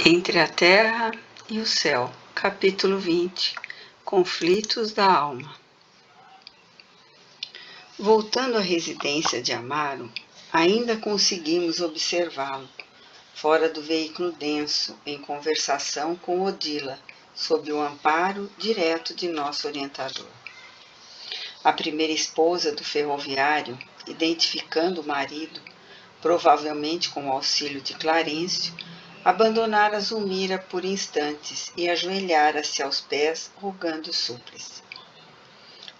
Entre a Terra e o Céu, capítulo 20, Conflitos da Alma. Voltando à residência de Amaro, ainda conseguimos observá-lo, fora do veículo denso, em conversação com Odila, sob o amparo direto de nosso orientador. A primeira esposa do ferroviário, identificando o marido, provavelmente com o auxílio de Clarencio, abandonara Zulmira por instantes e ajoelhara-se aos pés, rogando súplice.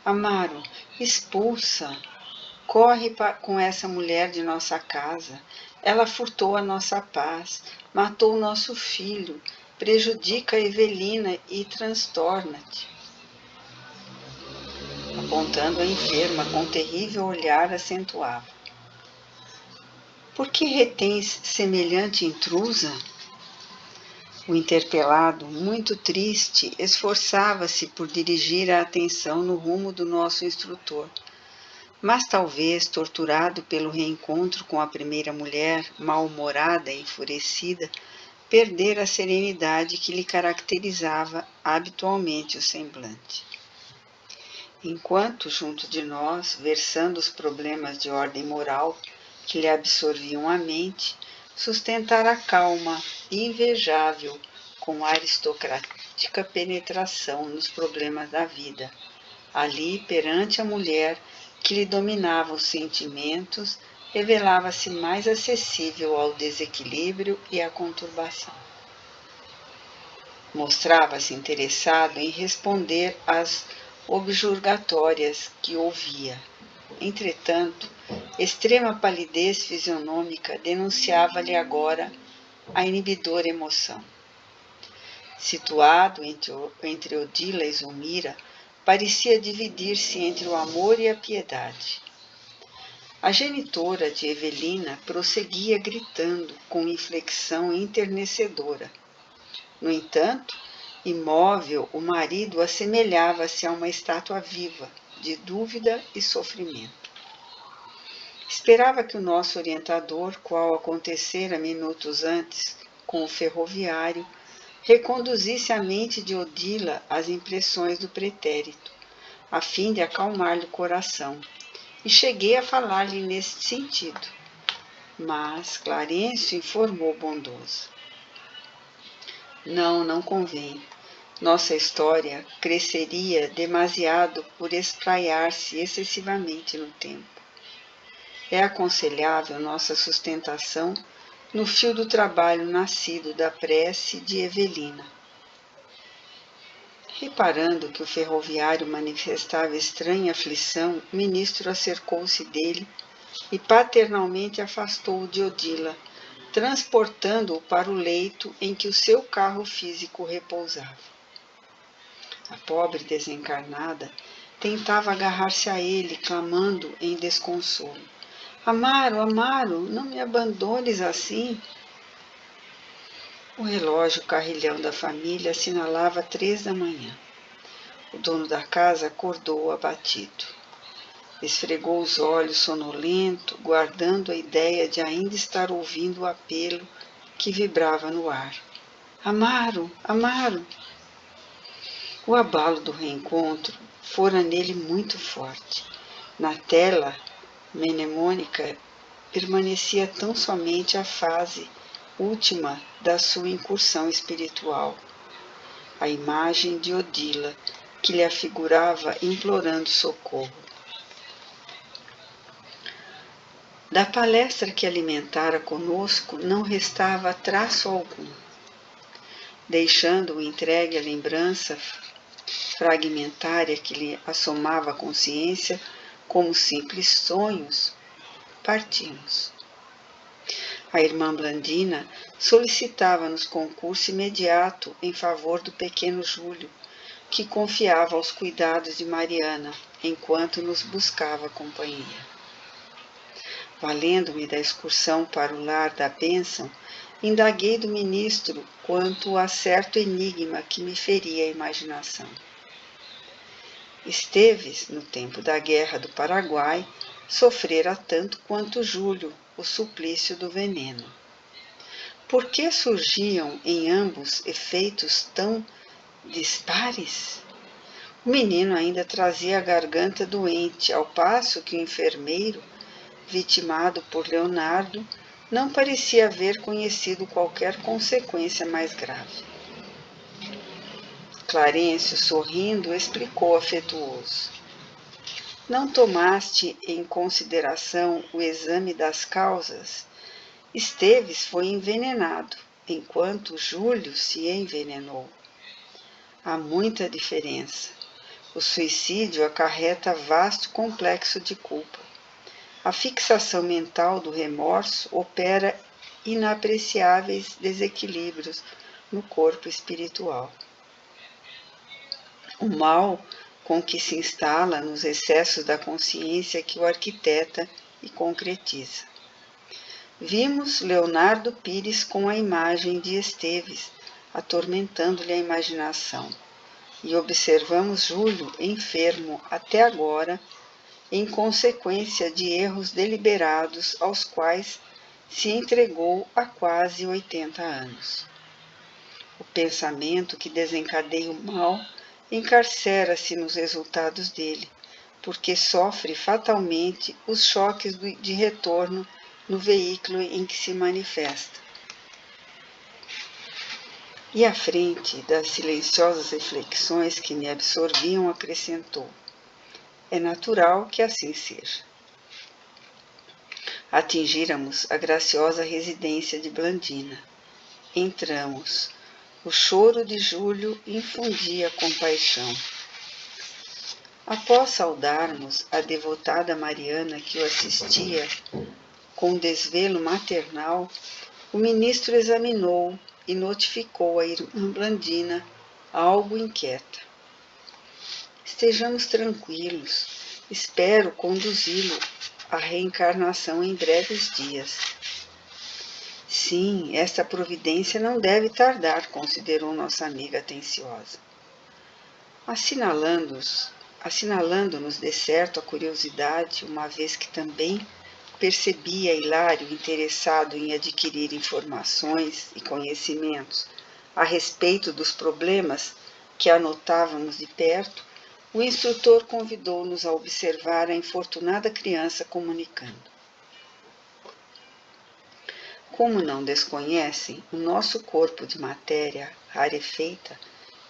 Amaro, expulsa, corre com essa mulher de nossa casa. Ela furtou a nossa paz, matou nosso filho, prejudica a Evelina e transtorna-te. Apontando a enferma com terrível olhar, acentuava. Por que retens semelhante intrusa? O interpelado, muito triste, esforçava-se por dirigir a atenção no rumo do nosso instrutor. Mas talvez, torturado pelo reencontro com a primeira mulher, mal-humorada e enfurecida, perdera a serenidade que lhe caracterizava habitualmente o semblante. Enquanto, junto de nós, versando os problemas de ordem moral que lhe absorviam a mente, sustentara calma e invejável, com aristocrática penetração nos problemas da vida, ali perante a mulher que lhe dominava os sentimentos, revelava-se mais acessível ao desequilíbrio e à conturbação. Mostrava-se interessado em responder às objurgatórias que ouvia. Entretanto, extrema palidez fisionômica denunciava-lhe agora a inibidora emoção. Situado entre Odila e Zulmira, parecia dividir-se entre o amor e a piedade. A genitora de Evelina prosseguia gritando com inflexão enternecedora. No entanto, imóvel, o marido assemelhava-se a uma estátua viva, de dúvida e sofrimento. Esperava que o nosso orientador, qual acontecera minutos antes com o ferroviário, reconduzisse a mente de Odila às impressões do pretérito, a fim de acalmar-lhe o coração, e cheguei a falar-lhe nesse sentido. Mas Clarencio informou bondoso. Não convém. Nossa história cresceria demasiado por espraiar-se excessivamente no tempo. É aconselhável nossa sustentação no fio do trabalho nascido da prece de Evelina. Reparando que o ferroviário manifestava estranha aflição, o ministro acercou-se dele e paternalmente afastou-o de Odila, transportando-o para o leito em que o seu carro físico repousava. A pobre desencarnada tentava agarrar-se a ele, clamando em desconsolo. Amaro, Amaro, não me abandones assim. O relógio carrilhão da família assinalava 3 da manhã. O dono da casa acordou abatido. Esfregou os olhos sonolento, guardando a ideia de ainda estar ouvindo o apelo que vibrava no ar. Amaro, Amaro! O abalo do reencontro fora nele muito forte. Na tela mnemônica permanecia tão somente a fase última da sua incursão espiritual, a imagem de Odila, que lhe afigurava implorando socorro. Da palestra que alimentara conosco não restava traço algum, deixando-o entregue à lembrança fragmentária que lhe assomava a consciência como simples sonhos, partimos. A irmã Blandina solicitava-nos concurso imediato em favor do pequeno Júlio, que confiava aos cuidados de Mariana, enquanto nos buscava companhia. Valendo-me da excursão para o lar da bênção, indaguei do ministro quanto a certo enigma que me feria a imaginação. Esteves, no tempo da Guerra do Paraguai, sofrera tanto quanto Júlio o suplício do veneno. Por que surgiam em ambos efeitos tão dispares? O menino ainda trazia a garganta doente, ao passo que o enfermeiro, vitimado por Leonardo, não parecia haver conhecido qualquer consequência mais grave. Clarencio, sorrindo, explicou afetuoso: não tomaste em consideração o exame das causas? Esteves foi envenenado, enquanto Júlio se envenenou. Há muita diferença. O suicídio acarreta vasto complexo de culpa. A fixação mental do remorso opera inapreciáveis desequilíbrios no corpo espiritual. O mal com que se instala nos excessos da consciência que o arquiteta e concretiza. Vimos Leonardo Pires com a imagem de Esteves, atormentando-lhe a imaginação, e observamos Júlio enfermo até agora, em consequência de erros deliberados aos quais se entregou há quase 80 anos. O pensamento que desencadeia o mal encarcera-se nos resultados dele, porque sofre fatalmente os choques de retorno no veículo em que se manifesta. E à frente das silenciosas reflexões que me absorviam, acrescentou: é natural que assim seja. Atingíramos a graciosa residência de Blandina. Entramos. O choro de Júlio infundia compaixão. Após saudarmos a devotada Mariana que o assistia com desvelo maternal, o ministro examinou e notificou a irmã Blandina, algo inquieta. Estejamos tranquilos, espero conduzi-lo à reencarnação em breves dias. Sim, esta providência não deve tardar, considerou nossa amiga atenciosa. Assinalando-nos de certo a curiosidade, uma vez que também percebia Hilário interessado em adquirir informações e conhecimentos a respeito dos problemas que anotávamos de perto, o instrutor convidou-nos a observar a infortunada criança comunicando. Como não desconhecem, o nosso corpo de matéria rarefeita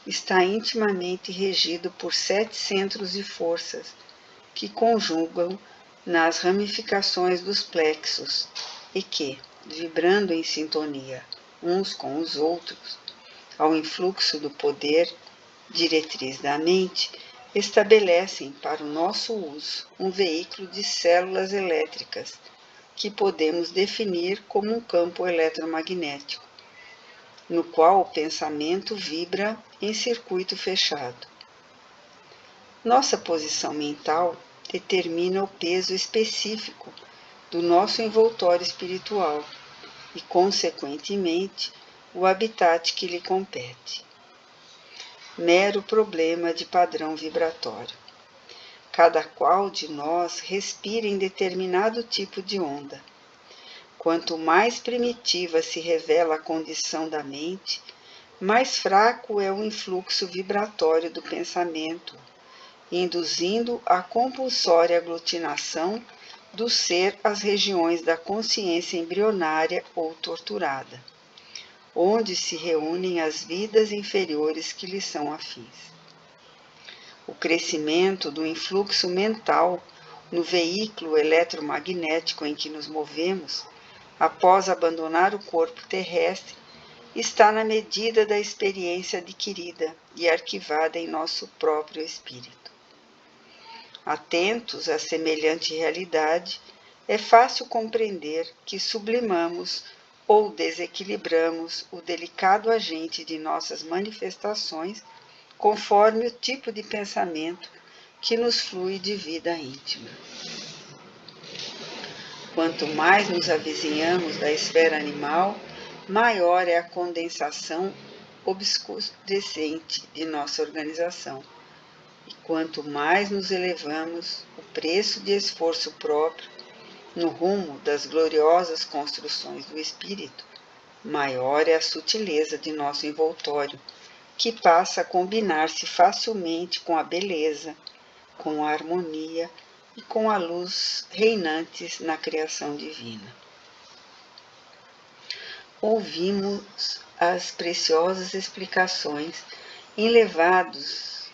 está intimamente regido por 7 centros de forças que conjugam nas ramificações dos plexos e que, vibrando em sintonia uns com os outros, ao influxo do poder diretriz da mente, estabelecem para o nosso uso um veículo de células elétricas que podemos definir como um campo eletromagnético, no qual o pensamento vibra em circuito fechado. Nossa posição mental determina o peso específico do nosso envoltório espiritual e, consequentemente, o habitat que lhe compete. Mero problema de padrão vibratório. Cada qual de nós respira em determinado tipo de onda. Quanto mais primitiva se revela a condição da mente, mais fraco é o influxo vibratório do pensamento, induzindo a compulsória aglutinação do ser às regiões da consciência embrionária ou torturada, onde se reúnem as vidas inferiores que lhe são afins. O crescimento do influxo mental no veículo eletromagnético em que nos movemos, após abandonar o corpo terrestre, está na medida da experiência adquirida e arquivada em nosso próprio espírito. Atentos a semelhante realidade, é fácil compreender que sublimamos ou desequilibramos o delicado agente de nossas manifestações conforme o tipo de pensamento que nos flui de vida íntima. Quanto mais nos avizinhamos da esfera animal, maior é a condensação obscurecente de nossa organização. E quanto mais nos elevamos, o preço de esforço próprio, no rumo das gloriosas construções do espírito, maior é a sutileza de nosso envoltório, que passa a combinar-se facilmente com a beleza, com a harmonia e com a luz reinantes na criação divina. Ouvimos as preciosas explicações enlevados,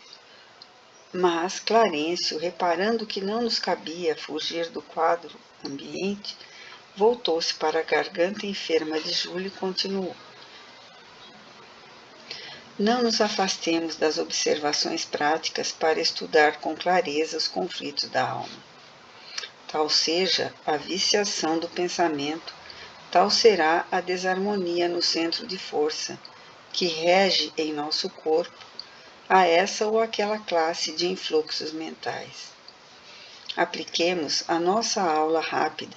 mas Clarencio, reparando que não nos cabia fugir do quadro ambiente, voltou-se para a garganta enferma de Júlio e continuou. Não nos afastemos das observações práticas para estudar com clareza os conflitos da alma. Tal seja a viciação do pensamento, tal será a desarmonia no centro de força, que rege em nosso corpo a essa ou aquela classe de influxos mentais. Apliquemos a nossa aula rápida,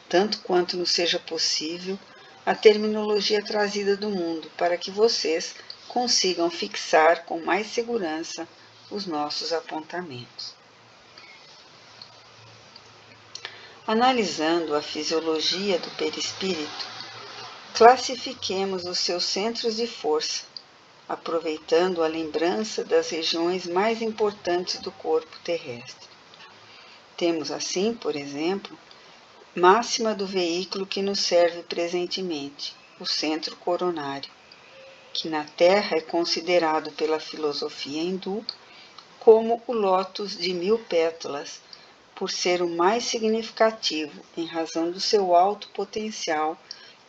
tanto quanto nos seja possível, a terminologia trazida do mundo, para que vocês consigam fixar com mais segurança os nossos apontamentos. Analisando a fisiologia do perispírito, classifiquemos os seus centros de força, aproveitando a lembrança das regiões mais importantes do corpo terrestre. Temos assim, por exemplo, máxima do veículo que nos serve presentemente, o centro coronário, que na Terra é considerado pela filosofia hindu como o lótus de 1000 pétalas, por ser o mais significativo em razão do seu alto potencial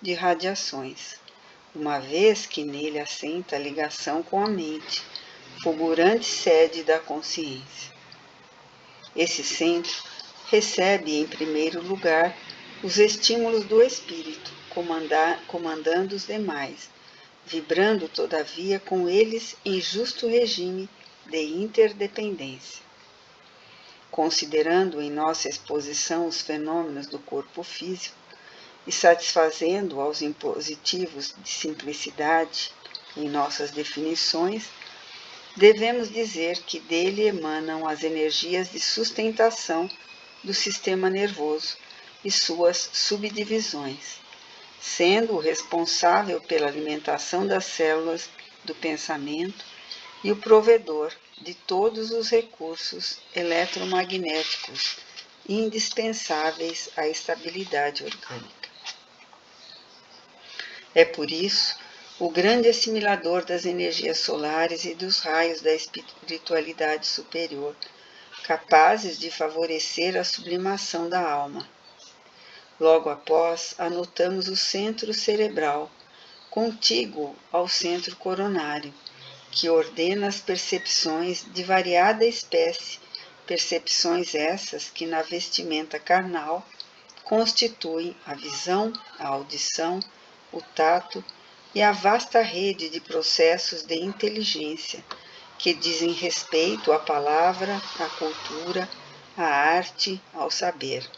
de radiações, uma vez que nele assenta a ligação com a mente, fulgurante sede da consciência. Esse centro recebe, em primeiro lugar, os estímulos do espírito, comandando os demais, vibrando, todavia, com eles em justo regime de interdependência. Considerando em nossa exposição os fenômenos do corpo físico e satisfazendo aos impositivos de simplicidade em nossas definições, devemos dizer que dele emanam as energias de sustentação do sistema nervoso e suas subdivisões, sendo o responsável pela alimentação das células do pensamento e o provedor de todos os recursos eletromagnéticos indispensáveis à estabilidade orgânica. É por isso o grande assimilador das energias solares e dos raios da espiritualidade superior, capazes de favorecer a sublimação da alma. Logo após, anotamos o centro cerebral, contíguo ao centro coronário, que ordena as percepções de variada espécie, percepções essas que na vestimenta carnal constituem a visão, a audição, o tato e a vasta rede de processos de inteligência que dizem respeito à palavra, à cultura, à arte, ao saber.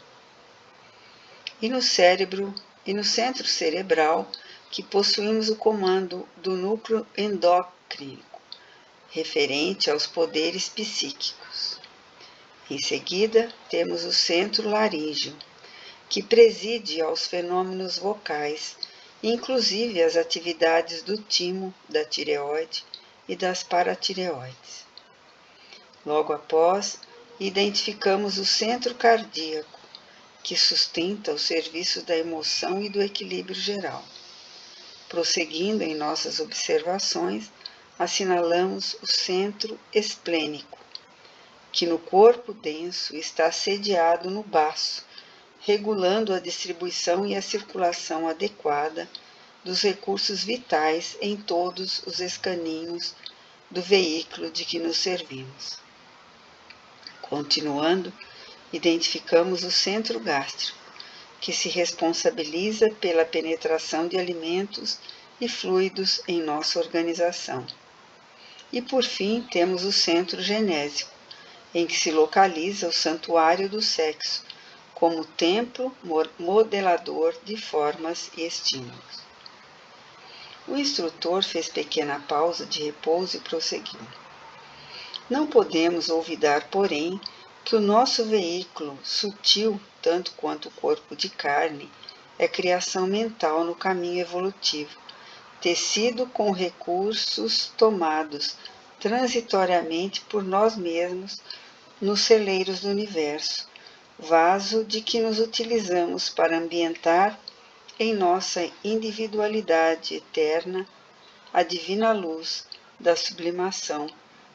E no centro cerebral, que possuímos o comando do núcleo endócrino, referente aos poderes psíquicos. Em seguida, temos o centro laríngeo, que preside aos fenômenos vocais, inclusive as atividades do timo, da tireoide e das paratireoides. Logo após, identificamos o centro cardíaco, que sustenta os serviços da emoção e do equilíbrio geral. Prosseguindo em nossas observações, assinalamos o centro esplênico, que no corpo denso está sediado no baço, regulando a distribuição e a circulação adequada dos recursos vitais em todos os escaninhos do veículo de que nos servimos. Continuando, identificamos o centro gástrico, que se responsabiliza pela penetração de alimentos e fluidos em nossa organização. E por fim temos o centro genésico, em que se localiza o santuário do sexo, como templo modelador de formas e estímulos. O instrutor fez pequena pausa de repouso e prosseguiu. Não podemos olvidar, porém, que o nosso veículo, sutil tanto quanto o corpo de carne, é criação mental no caminho evolutivo, tecido com recursos tomados transitoriamente por nós mesmos nos celeiros do universo, vaso de que nos utilizamos para ambientar em nossa individualidade eterna a divina luz da sublimação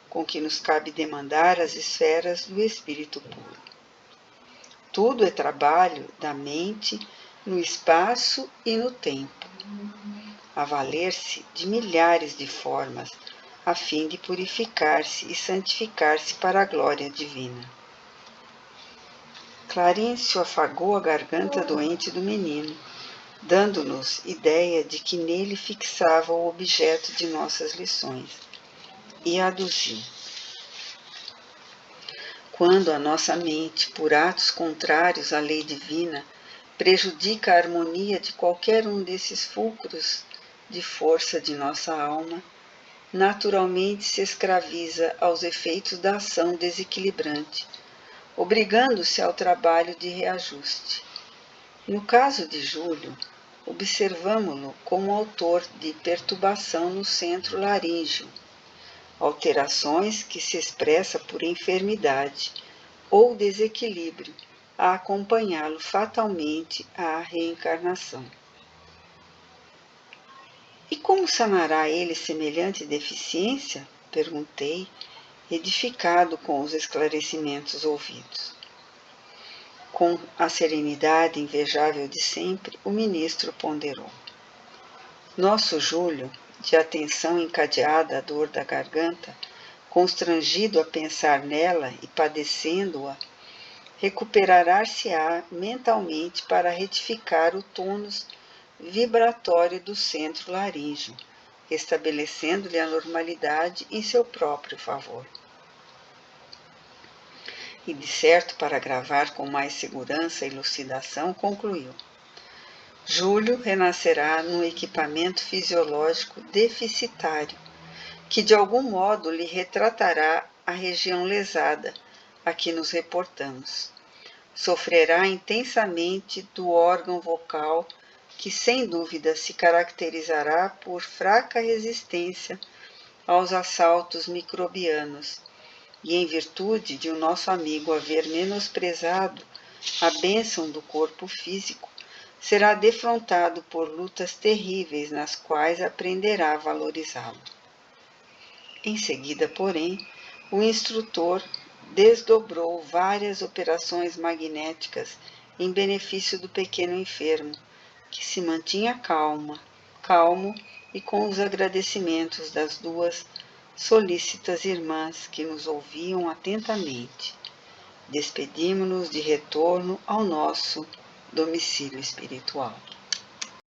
com que nos cabe demandar as esferas do espírito puro. Tudo é trabalho da mente no espaço e no tempo, a valer-se de milhares de formas, a fim de purificar-se e santificar-se para a glória divina. Clarencio afagou a garganta doente do menino, dando-nos ideia de que nele fixava o objeto de nossas lições, e aduziu. Quando a nossa mente, por atos contrários à lei divina, prejudica a harmonia de qualquer um desses fulcros de força de nossa alma, naturalmente se escraviza aos efeitos da ação desequilibrante, obrigando-se ao trabalho de reajuste. No caso de Júlio, observamo-lo como autor de perturbação no centro laríngeo, alterações que se expressa por enfermidade ou desequilíbrio a acompanhá-lo fatalmente à reencarnação. E como sanará ele semelhante deficiência? Perguntei, edificado com os esclarecimentos ouvidos. Com a serenidade invejável de sempre, o ministro ponderou. Nosso Júlio, de atenção encadeada à dor da garganta, constrangido a pensar nela e padecendo-a, recuperar-se-á mentalmente para retificar o tônus vibratório do centro laríngeo, restabelecendo-lhe a normalidade em seu próprio favor. E, de certo, para gravar com mais segurança e elucidação, concluiu. Júlio renascerá num equipamento fisiológico deficitário, que de algum modo lhe retratará a região lesada a que nos reportamos. Sofrerá intensamente do órgão vocal, que sem dúvida se caracterizará por fraca resistência aos assaltos microbianos, e em virtude de o nosso amigo haver menosprezado a bênção do corpo físico, será defrontado por lutas terríveis nas quais aprenderá a valorizá-lo. Em seguida, porém, o instrutor desdobrou várias operações magnéticas em benefício do pequeno enfermo, que se mantinha calmo e com os agradecimentos das duas solícitas irmãs que nos ouviam atentamente. Despedimo-nos de retorno ao nosso domicílio espiritual.